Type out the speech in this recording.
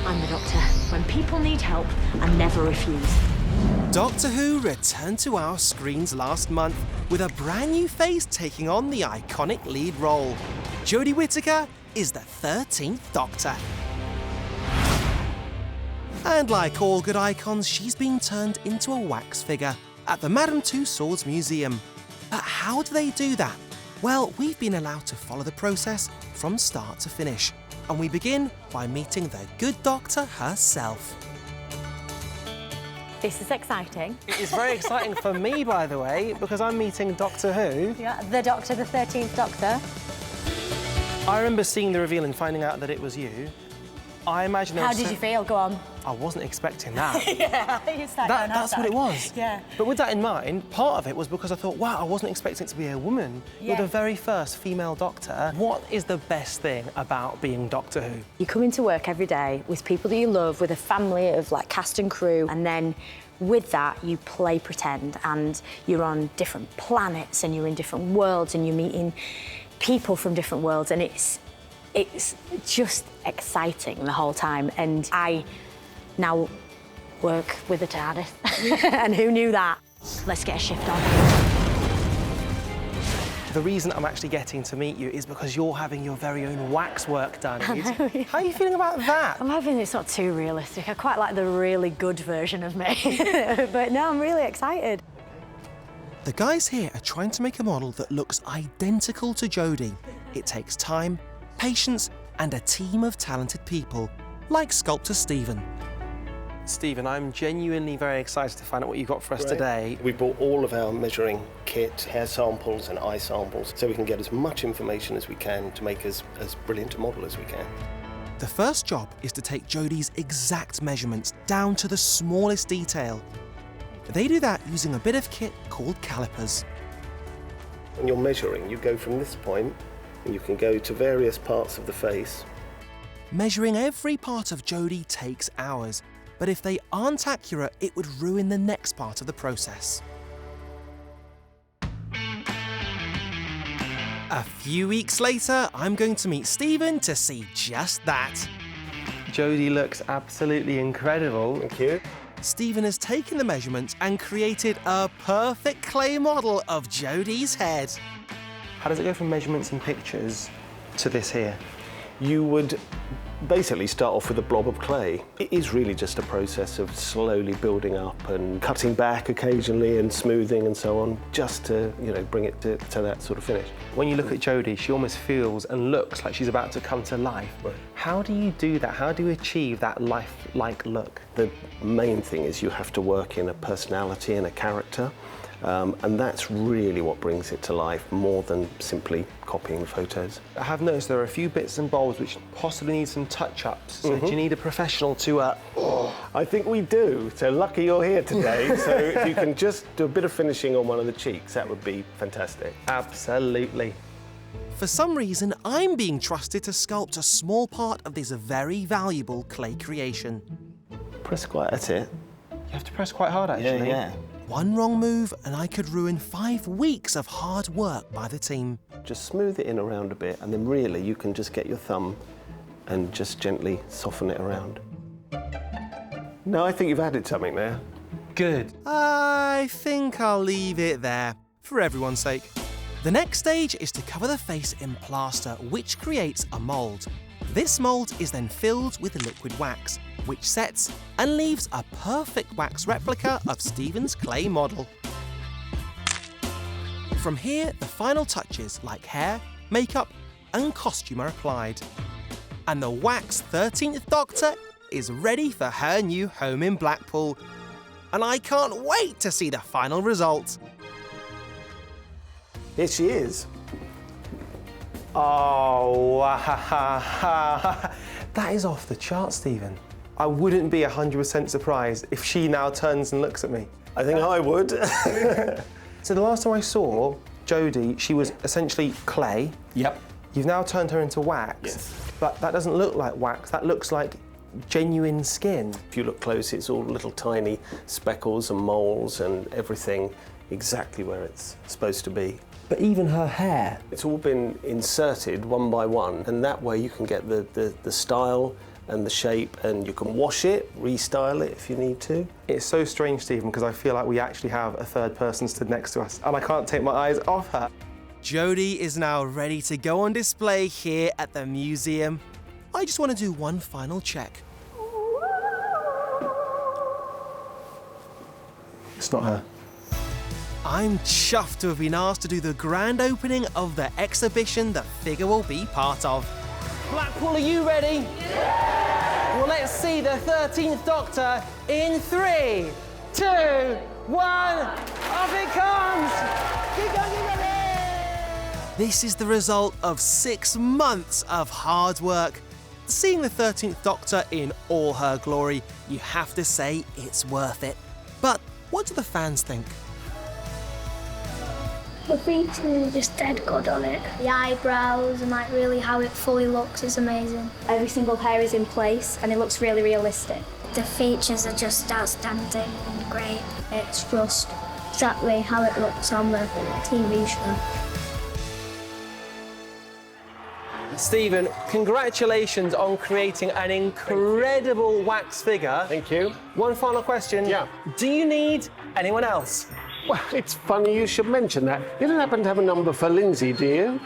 I'm the Doctor. When people need help, I never refuse. Doctor Who returned to our screens last month with a brand new face taking on the iconic lead role. Jodie Whittaker is the 13th Doctor. And like all good icons, she's been turned into a wax figure at the Madame Tussauds Museum. But how do they do that? Well, we've been allowed to follow the process from start to finish. And we begin by meeting the good doctor herself. This is exciting. It is very exciting for me, by the way, because I'm meeting Doctor Who. Yeah, the Doctor, the 13th Doctor. I remember seeing the reveal and finding out that it was you. I imagine... How did you feel? Go on. I wasn't expecting that. Yeah, that's what it was. Yeah. But with that in mind, part of it was because I thought, wow, I wasn't expecting it to be a woman. Yeah. You're the very first female Doctor. What is the best thing about being Doctor Who? You come into work every day with people that you love, with a family of like cast and crew, and then with that you play pretend, and you're on different planets and you're in different worlds and you're meeting people from different worlds, and it's just exciting the whole time. And I now work with a TARDIS. And who knew that? Let's get a shift on. The reason I'm actually getting to meet you is because you're having your very own waxwork done. How are you feeling about that? I'm hoping it's not too realistic. I quite like the really good version of me. But no, I'm really excited. The guys here are trying to make a model that looks identical to Jodie. It takes time, patience, and a team of talented people, like sculptor Stephen. Stephen, I'm genuinely very excited to find out what you've got for us today. We brought all of our measuring kit, hair samples and eye samples, so we can get as much information as we can to make as brilliant a model as we can. The first job is to take Jodie's exact measurements down to the smallest detail. They do that using a bit of kit called calipers. When you're measuring, you go from this point and you can go to various parts of the face. Measuring every part of Jodie takes hours, but if they aren't accurate, it would ruin the next part of the process. A few weeks later, I'm going to meet Stephen to see just that. Jodie looks absolutely incredible. Thank you. Stephen has taken the measurements and created a perfect clay model of Jodie's head. How does it go from measurements and pictures to this here? You would basically start off with a blob of clay. It is really just a process of slowly building up and cutting back occasionally and smoothing and so on, just to, bring it to that sort of finish. When you look at Jodie, she almost feels and looks like she's about to come to life. Right. How do you do that? How do you achieve that lifelike look? The main thing is you have to work in a personality and a character. And that's really what brings it to life, more than simply copying the photos. I have noticed there are a few bits and bobs which possibly need some touch-ups. So do you need a professional to... I think we do. So lucky you're here today. So if you can just do a bit of finishing on one of the cheeks, that would be fantastic. Absolutely. For some reason, I'm being trusted to sculpt a small part of this very valuable clay creation. Press quite at it. You have to press quite hard, actually. Yeah. One wrong move and I could ruin 5 weeks of hard work by the team. Just smooth it in around a bit, and then really you can just get your thumb and just gently soften it around. No, I think you've added something there. Good. I think I'll leave it there, for everyone's sake. The next stage is to cover the face in plaster, which creates a mould. This mould is then filled with liquid wax, which sets and leaves a perfect wax replica of Stephen's clay model. From here, the final touches like hair, makeup and costume are applied. And the wax 13th Doctor is ready for her new home in Blackpool. And I can't wait to see the final result. Here she is. Oh, wow. That is off the chart, Stephen. I wouldn't be 100% surprised if she now turns and looks at me. I think I would. So the last time I saw Jodie, she was essentially clay. Yep. You've now turned her into wax. Yes. But that doesn't look like wax, that looks like genuine skin. If you look close, it's all little tiny speckles and moles and everything exactly where it's supposed to be. But even her hair. It's all been inserted one by one, and that way you can get the style and the shape, and you can wash it, restyle it if you need to. It's so strange, Stephen, because I feel like we actually have a third person stood next to us, and I can't take my eyes off her. Jodie is now ready to go on display here at the museum. I just want to do one final check. It's not her. I'm chuffed to have been asked to do the grand opening of the exhibition the figure will be part of. Blackpool, are you ready? Yeah! Well, let's see the 13th Doctor in 3, 2, 1. Off it comes! Keep going, keep going! This is the result of 6 months of hard work. Seeing the 13th Doctor in all her glory, you have to say it's worth it. But what do the fans think? The features are just dead good on it. The eyebrows and like really how it fully looks is amazing. Every single hair is in place and it looks really realistic. The features are just outstanding and great. It's just exactly how it looks on the TV show. Stephen, congratulations on creating an incredible wax figure. Thank you. One final question. Yeah. Do you need anyone else? Well, it's funny you should mention that. You don't happen to have a number for Lindsay, do you?